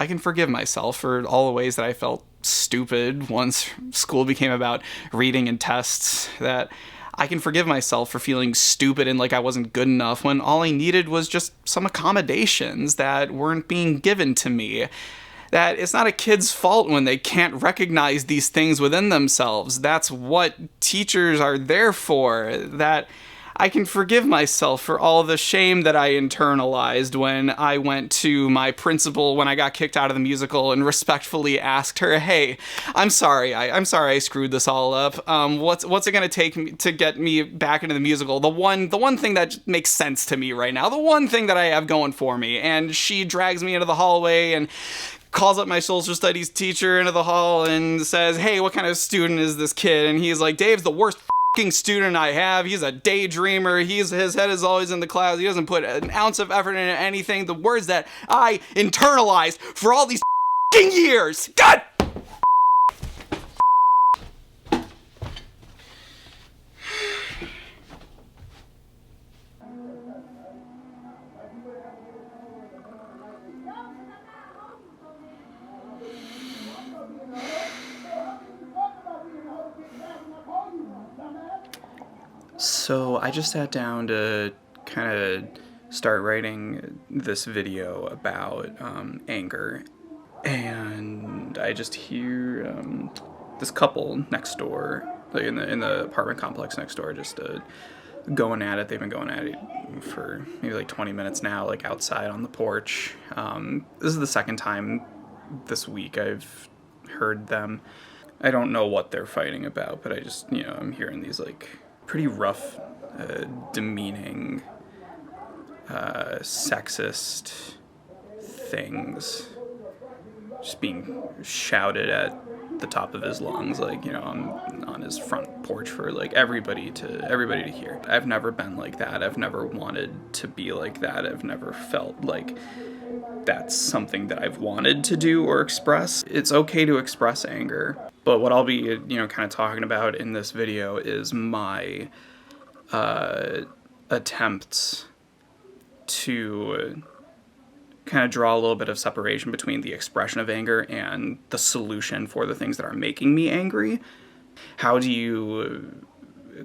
I can forgive myself for all the ways that I felt stupid once school became about reading and tests, that I can forgive myself for feeling stupid and like I wasn't good enough when all I needed was just some accommodations that weren't being given to me. That it's not a kid's fault when they can't recognize these things within themselves. That's what teachers are there for. That I can forgive myself for all the shame that I internalized when I went to my principal when I got kicked out of the musical and respectfully asked her, "Hey, I'm sorry I screwed this all up. What's it gonna take to get me back into the musical? The one thing that makes sense to me right now, the one thing that I have going for me." And she drags me into the hallway and calls up my social studies teacher into the hall and says, "Hey, what kind of student is this kid?" And he's like, "Dave's the worst student I have. He's a daydreamer. His head is always in the clouds. He doesn't put an ounce of effort into anything." The words that I internalized for all these years. God! So I just sat down to kind of start writing this video about anger, and I just hear this couple next door, like in the apartment complex next door, just going at it. They've been going at it for maybe like 20 minutes now, like outside on the porch. This is the second time this week I've heard them. I don't know what they're fighting about, but I just, I'm hearing these like pretty rough, demeaning, sexist things just being shouted at the top of his lungs, like, on his front porch for like everybody to hear. I've never been like that. I've never wanted to be like that. I've never felt like that's something that I've wanted to do or express. It's okay to express anger, but what I'll be, kind of talking about in this video is my attempts to kind of draw a little bit of separation between the expression of anger and the solution for the things that are making me angry. How do you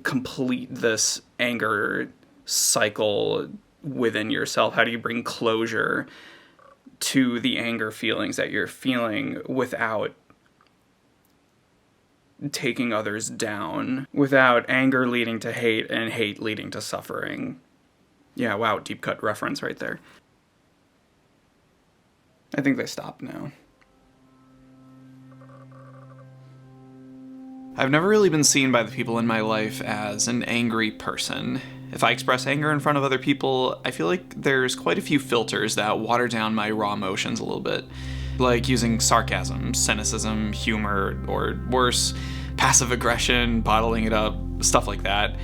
complete this anger cycle within yourself? How do you bring closure to the anger feelings that you're feeling without taking others down, without anger leading to hate and hate leading to suffering? Yeah, wow, deep cut reference right there. I think they stopped now. I've never really been seen by the people in my life as an angry person. If I express anger in front of other people, I feel like there's quite a few filters that water down my raw emotions a little bit. Like using sarcasm, cynicism, humor, or worse, passive aggression, bottling it up, stuff like that.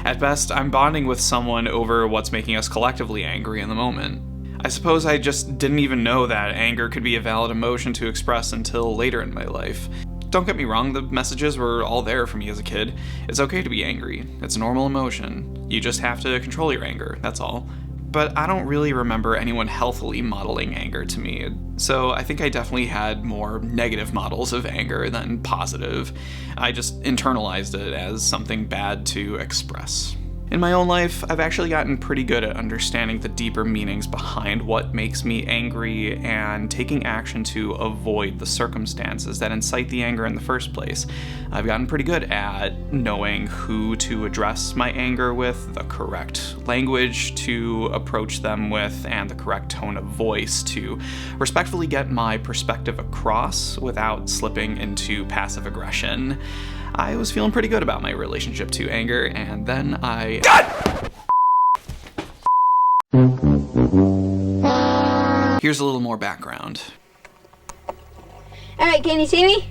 At best, I'm bonding with someone over what's making us collectively angry in the moment. I suppose I just didn't even know that anger could be a valid emotion to express until later in my life. Don't get me wrong, the messages were all there for me as a kid. It's okay to be angry. It's a normal emotion. You just have to control your anger, that's all. But I don't really remember anyone healthily modeling anger to me, so I think I definitely had more negative models of anger than positive. I just internalized it as something bad to express. In my own life, I've actually gotten pretty good at understanding the deeper meanings behind what makes me angry and taking action to avoid the circumstances that incite the anger in the first place. I've gotten pretty good at knowing who to address my anger with, the correct language to approach them with, and the correct tone of voice to respectfully get my perspective across without slipping into passive aggression. I was feeling pretty good about my relationship to anger, and then I... God! Here's a little more background. Alright, can you see me?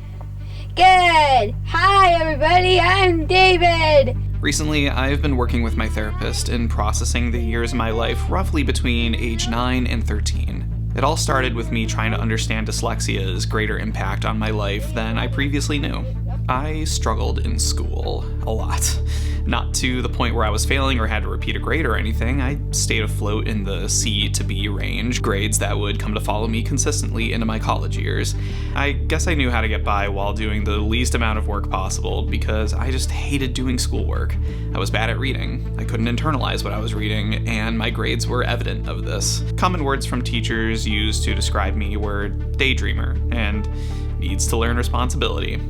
Good! Hi everybody, I'm David! Recently, I've been working with my therapist in processing the years of my life roughly between age 9 and 13. It all started with me trying to understand dyslexia's greater impact on my life than I previously knew. I struggled in school a lot. Not to the point where I was failing or had to repeat a grade or anything. I stayed afloat in the C to B range, grades that would come to follow me consistently into my college years. I guess I knew how to get by while doing the least amount of work possible because I just hated doing schoolwork. I was bad at reading. I couldn't internalize what I was reading, and my grades were evident of this. Common words from teachers used to describe me were daydreamer and needs to learn responsibility.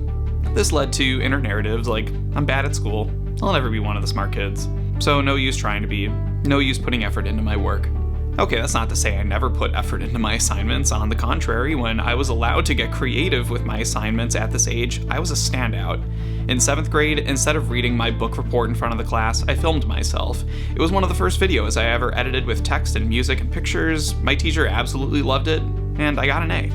This led to inner narratives like, I'm bad at school, I'll never be one of the smart kids, so no use trying to be, no use putting effort into my work. Okay, that's not to say I never put effort into my assignments. On the contrary, when I was allowed to get creative with my assignments at this age, I was a standout. In 7th grade, instead of reading my book report in front of the class, I filmed myself. It was one of the first videos I ever edited with text and music and pictures. My teacher absolutely loved it, and I got an A.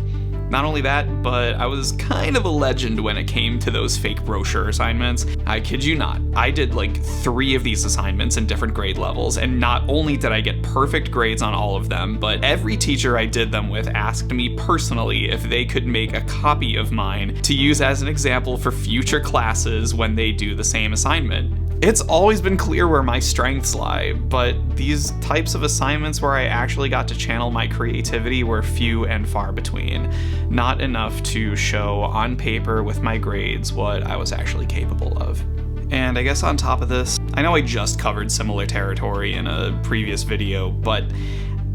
Not only that, but I was kind of a legend when it came to those fake brochure assignments. I kid you not. I did like 3 of these assignments in different grade levels, and not only did I get perfect grades on all of them, but every teacher I did them with asked me personally if they could make a copy of mine to use as an example for future classes when they do the same assignment. It's always been clear where my strengths lie, but these types of assignments where I actually got to channel my creativity were few and far between. Not enough to show on paper with my grades what I was actually capable of. And I guess on top of this, I know I just covered similar territory in a previous video, but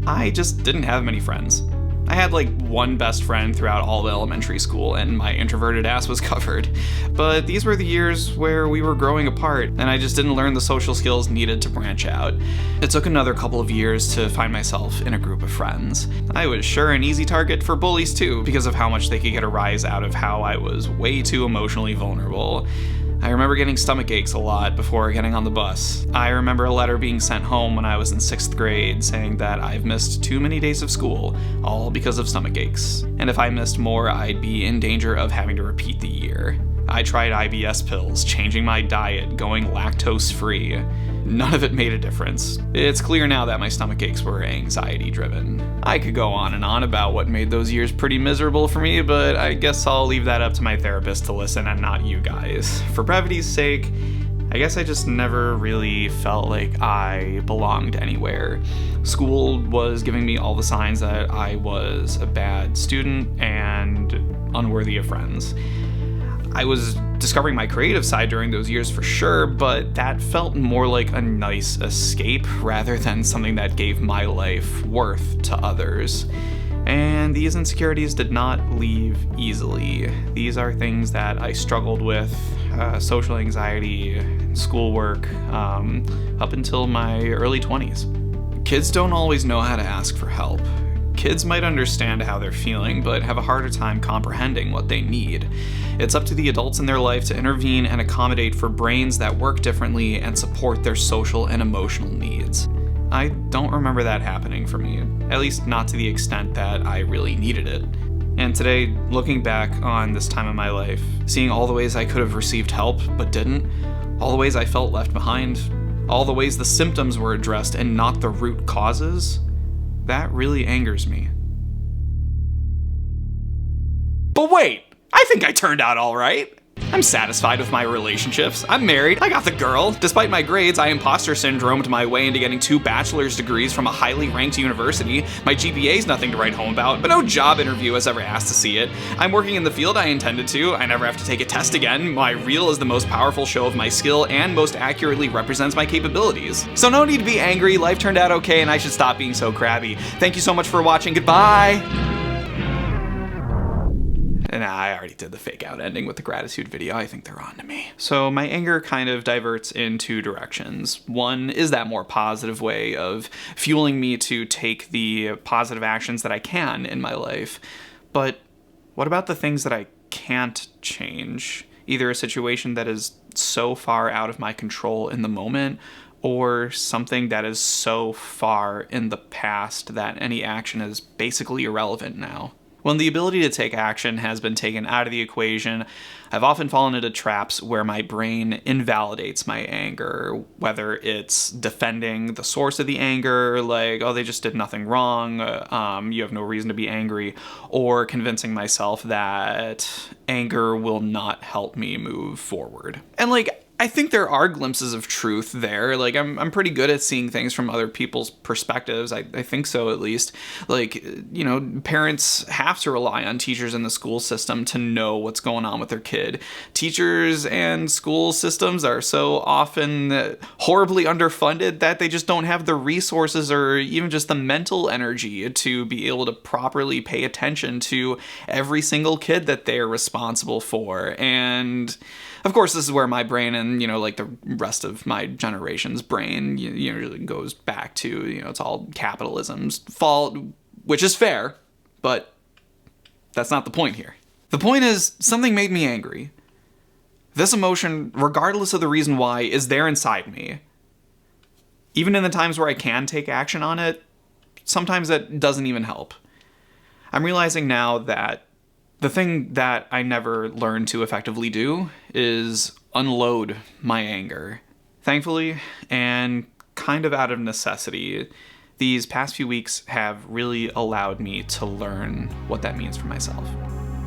I just didn't have many friends. I had like one best friend throughout all of elementary school, and my introverted ass was covered. But these were the years where we were growing apart, and I just didn't learn the social skills needed to branch out. It took another couple of years to find myself in a group of friends. I was sure an easy target for bullies too, because of how much they could get a rise out of how I was way too emotionally vulnerable. I remember getting stomach aches a lot before getting on the bus. I remember a letter being sent home when I was in 6th grade saying that I've missed too many days of school, all because of stomach aches. And if I missed more, I'd be in danger of having to repeat the year. I tried IBS pills, changing my diet, going lactose-free. None of it made a difference. It's clear now that my stomach aches were anxiety-driven. I could go on and on about what made those years pretty miserable for me, but I guess I'll leave that up to my therapist to listen and not you guys. For brevity's sake, I guess I just never really felt like I belonged anywhere. School was giving me all the signs that I was a bad student and unworthy of friends. I was discovering my creative side during those years for sure, but that felt more like a nice escape rather than something that gave my life worth to others. And these insecurities did not leave easily. These are things that I struggled with, social anxiety, schoolwork, up until my early 20s. Kids don't always know how to ask for help. Kids might understand how they're feeling, but have a harder time comprehending what they need. It's up to the adults in their life to intervene and accommodate for brains that work differently and support their social and emotional needs. I don't remember that happening for me, at least not to the extent that I really needed it. And today, looking back on this time of my life, seeing all the ways I could have received help but didn't, all the ways I felt left behind, all the ways the symptoms were addressed and not the root causes, that really angers me. But wait, I think I turned out all right. I'm satisfied with my relationships. I'm married. I got the girl. Despite my grades, I imposter syndromed my way into getting 2 bachelor's degrees from a highly ranked university. My GPA's nothing to write home about, but no job interview has ever asked to see it. I'm working in the field I intended to. I never have to take a test again. My reel is the most powerful show of my skill and most accurately represents my capabilities. So no need to be angry. Life turned out okay, and I should stop being so crabby. Thank you so much for watching. Goodbye. And I already did the fake out ending with the gratitude video. I think they're on to me. So my anger kind of diverts in 2 directions. One is that more positive way of fueling me to take the positive actions that I can in my life. But what about the things that I can't change? Either a situation that is so far out of my control in the moment, or something that is so far in the past that any action is basically irrelevant now. When the ability to take action has been taken out of the equation, I've often fallen into traps where my brain invalidates my anger, whether it's defending the source of the anger, like, oh, they just did nothing wrong, you have no reason to be angry, or convincing myself that anger will not help me move forward. And like, I think there are glimpses of truth there. Like, I'm pretty good at seeing things from other people's perspectives. I think so, at least. Like, you know, parents have to rely on teachers in the school system to know what's going on with their kid. Teachers and school systems are so often horribly underfunded that they just don't have the resources or even just the mental energy to be able to properly pay attention to every single kid that they're responsible for. And of course, this is where my brain and, you know, like the rest of my generation's brain, usually goes back to, you know, it's all capitalism's fault, which is fair, but that's not the point here. The point is, something made me angry. This emotion, regardless of the reason why, is there inside me. Even in the times where I can take action on it, sometimes that doesn't even help. I'm realizing now that the thing that I never learned to effectively do is unload my anger. Thankfully, and kind of out of necessity, these past few weeks have really allowed me to learn what that means for myself.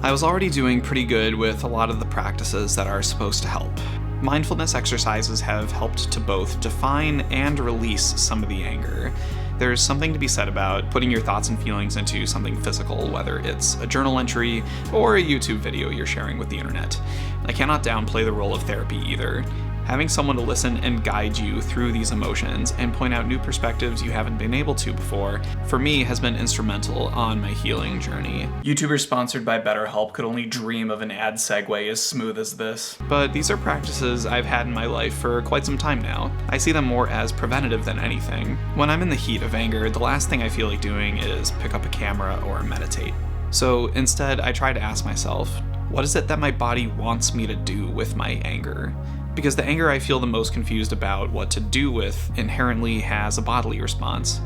I was already doing pretty good with a lot of the practices that are supposed to help. Mindfulness exercises have helped to both define and release some of the anger. There's something to be said about putting your thoughts and feelings into something physical, whether it's a journal entry or a YouTube video you're sharing with the internet. I cannot downplay the role of therapy either. Having someone to listen and guide you through these emotions and point out new perspectives you haven't been able to before, for me, has been instrumental on my healing journey. YouTubers sponsored by BetterHelp could only dream of an ad segue as smooth as this. But these are practices I've had in my life for quite some time now. I see them more as preventative than anything. When I'm in the heat of anger, the last thing I feel like doing is pick up a camera or meditate. So instead, I try to ask myself, what is it that my body wants me to do with my anger? Because the anger I feel the most confused about what to do with inherently has a bodily response.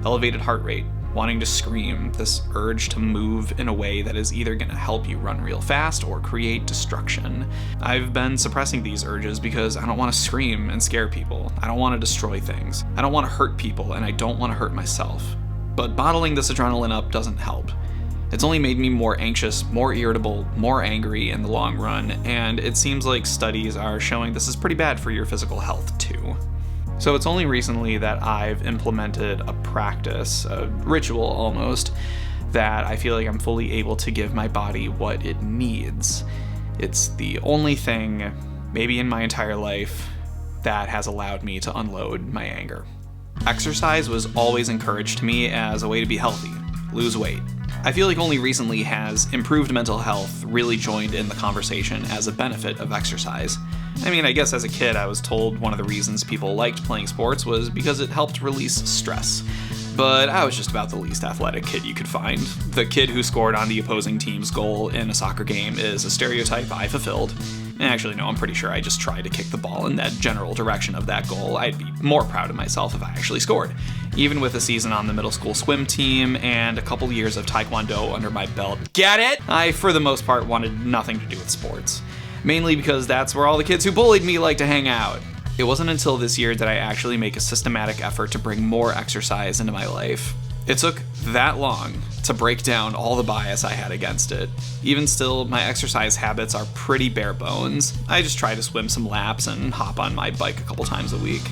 Elevated heart rate, wanting to scream, this urge to move in a way that is either going to help you run real fast or create destruction. I've been suppressing these urges because I don't want to scream and scare people. I don't want to destroy things. I don't want to hurt people, and I don't want to hurt myself. But bottling this adrenaline up doesn't help. It's only made me more anxious, more irritable, more angry in the long run, and it seems like studies are showing this is pretty bad for your physical health too. So it's only recently that I've implemented a practice, a ritual almost, that I feel like I'm fully able to give my body what it needs. It's the only thing, maybe in my entire life, that has allowed me to unload my anger. Exercise was always encouraged to me as a way to be healthy, lose weight. I feel like only recently has improved mental health really joined in the conversation as a benefit of exercise. I mean, I guess as a kid I was told one of the reasons people liked playing sports was because it helped release stress. But I was just about the least athletic kid you could find. The kid who scored on the opposing team's goal in a soccer game is a stereotype I fulfilled. Actually, no, I'm pretty sure I just tried to kick the ball in that general direction of that goal. I'd be more proud of myself if I actually scored. Even with a season on the middle school swim team and a couple years of Taekwondo under my belt, get it? I, for the most part, wanted nothing to do with sports. Mainly because that's where all the kids who bullied me like to hang out. It wasn't until this year that I actually make a systematic effort to bring more exercise into my life. It took that long to break down all the bias I had against it. Even still, my exercise habits are pretty bare bones. I just try to swim some laps and hop on my bike a couple times a week.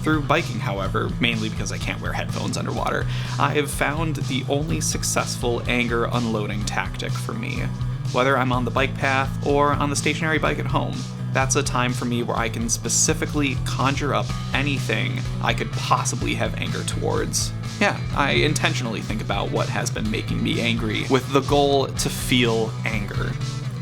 Through biking, however, mainly because I can't wear headphones underwater, I have found the only successful anger unloading tactic for me. Whether I'm on the bike path or on the stationary bike at home, that's a time for me where I can specifically conjure up anything I could possibly have anger towards. Yeah, I intentionally think about what has been making me angry with the goal to feel anger.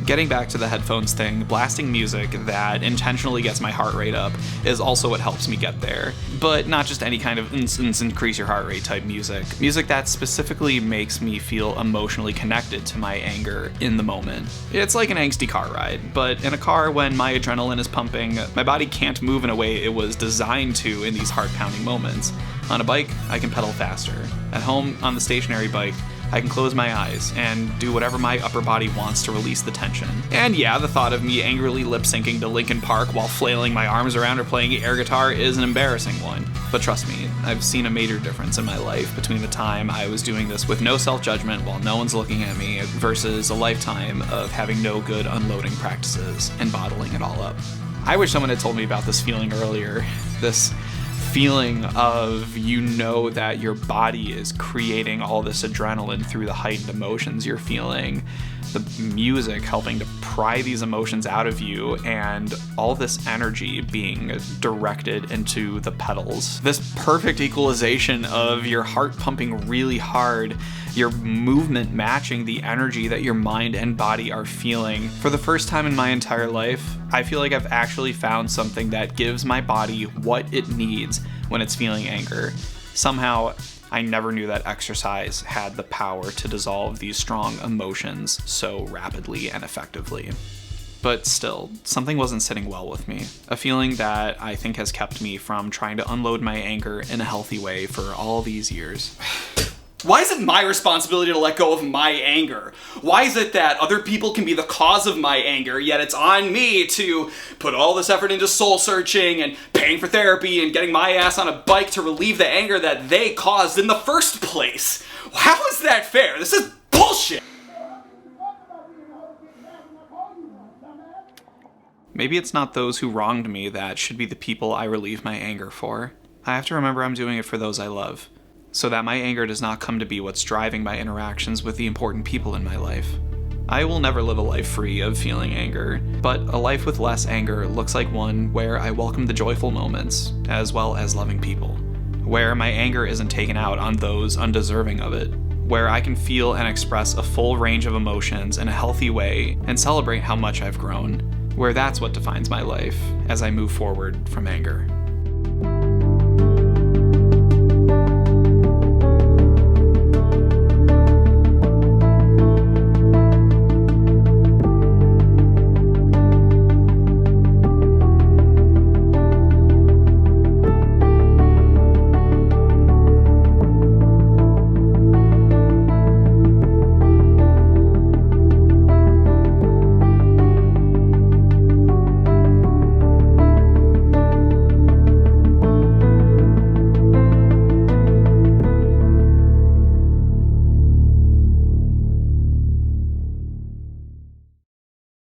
Getting back to the headphones thing, blasting music that intentionally gets my heart rate up is also what helps me get there. But not just any kind of increase your heart rate type music. Music that specifically makes me feel emotionally connected to my anger in the moment. It's like an angsty car ride, but in a car when my adrenaline is pumping, my body can't move in a way it was designed to in these heart-pounding moments. On a bike, I can pedal faster. At home, on the stationary bike, I can close my eyes and do whatever my upper body wants to release the tension. And yeah, the thought of me angrily lip-syncing to Linkin Park while flailing my arms around or playing air guitar is an embarrassing one. But trust me, I've seen a major difference in my life between the time I was doing this with no self-judgment while no one's looking at me versus a lifetime of having no good unloading practices and bottling it all up. I wish someone had told me about this feeling earlier. This feeling of, you know, that your body is creating all this adrenaline through the heightened emotions you're feeling, the music helping to pry these emotions out of you, and all this energy being directed into the pedals. This perfect equalization of your heart pumping really hard, your movement matching the energy that your mind and body are feeling. For the first time in my entire life, I feel like I've actually found something that gives my body what it needs when it's feeling anger. Somehow, I never knew that exercise had the power to dissolve these strong emotions so rapidly and effectively. But still, something wasn't sitting well with me. A feeling that I think has kept me from trying to unload my anger in a healthy way for all these years. Why is it my responsibility to let go of my anger? Why is it that other people can be the cause of my anger, yet it's on me to put all this effort into soul searching and paying for therapy and getting my ass on a bike to relieve the anger that they caused in the first place? How is that fair? This is bullshit! Maybe it's not those who wronged me that should be the people I relieve my anger for. I have to remember I'm doing it for those I love, so that my anger does not come to be what's driving my interactions with the important people in my life. I will never live a life free of feeling anger, but a life with less anger looks like one where I welcome the joyful moments, as well as loving people, where my anger isn't taken out on those undeserving of it, where I can feel and express a full range of emotions in a healthy way and celebrate how much I've grown, where that's what defines my life as I move forward from anger.